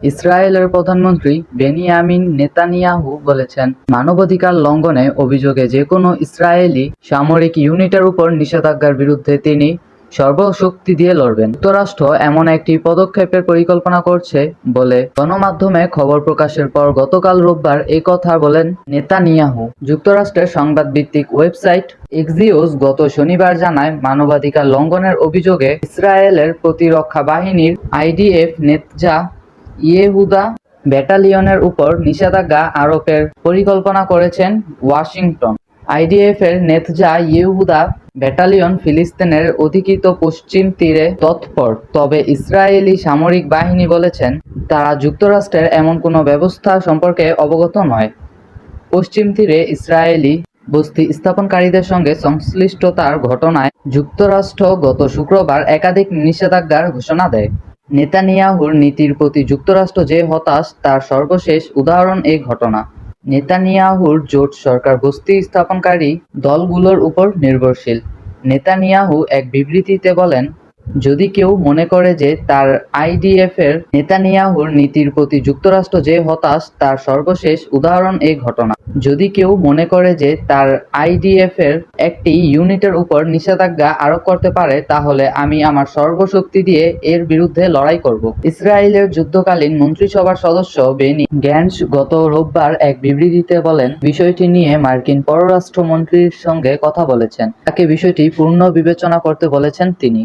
ইসরায়েলের প্রধানমন্ত্রী Benjamin Netanyahu বলেছেন, মানবাধিকার লঙ্ঘনে অভিযোগে যেকোনো ইসরায়েলি সামরিক ইউনিটের উপর নিষেধাজ্ঞার বিরুদ্ধে তিনি সর্বশক্তি দিয়ে লড়বেন। যুক্তরাষ্ট্র এমন একটি পদক্ষেপের পরিকল্পনা করছে বলে গণমাধ্যমে খবর প্রকাশের পর গতকাল রোববার এই কথা বলেন নেতানিয়াহু। যুক্তরাষ্ট্রের সংবাদভিত্তিক ওয়েবসাইট এক্সিওস গত শনিবার জানায়, মানবাধিকার লঙ্ঘনের অভিযোগে ইসরায়েলের প্রতিরক্ষা বাহিনীর আইডিএফ নেতজা ইয়েহুদা ব্যাটালিয়নের উপর নিষেধাজ্ঞা আরোপের পরিকল্পনা করেছেন ওয়াশিংটন। আইডিএফের নেতজা ইয়েহুদা ব্যাটালিয়ন ফিলিস্তিনের অধিকৃত পশ্চিম তীরে তৎপর, তবে ইসরায়েলি সামরিক বাহিনী বলেছেন তারা যুক্তরাষ্ট্রের এমন কোনো ব্যবস্থা সম্পর্কে অবগত নয়। পশ্চিম তীরে ইসরায়েলি বস্তি স্থাপনকারীদের সঙ্গে সংশ্লিষ্টতার ঘটনায় যুক্তরাষ্ট্র গত শুক্রবার একাধিক নিষেধাজ্ঞার ঘোষণা দেয়। নেতানিয়াহুর নীতির প্রতি যুক্তরাষ্ট্র যে হতাশ তার সর্বশেষ উদাহরণ এই ঘটনা। নেতানিয়াহুর জোট সরকার বস্তি স্থাপনকারী দলগুলোর উপর নির্ভরশীল। নেতানিয়াহু এক বিবৃতিতে বলেন, যদি কেউ মনে করে যে তার আইডিএফের নেতানিয়াহুর নীতির প্রতি যুক্তরাষ্ট্র যে হতাশ তার সর্বশেষ উদাহরণ এই ঘটনা। যদি কেউ মনে করে যে তার আইডিএফের একটি ইউনিটের উপর নিষেধাজ্ঞা আরোপ করতে পারে, তাহলে আমি আমার সর্বশক্তি দিয়ে এর বিরুদ্ধে লড়াই করব। ইসরায়েলের যুদ্ধকালীন মন্ত্রিসভার সদস্য বেনি গ্যান্টজ গত রোববার এক বিবৃতিতে বলেন, বিষয়টি নিয়ে মার্কিন পররাষ্ট্রমন্ত্রীর সঙ্গে কথা বলেছেন। তাকে বিষয়টি পূর্ণ বিবেচনা করতে বলেছেন তিনি।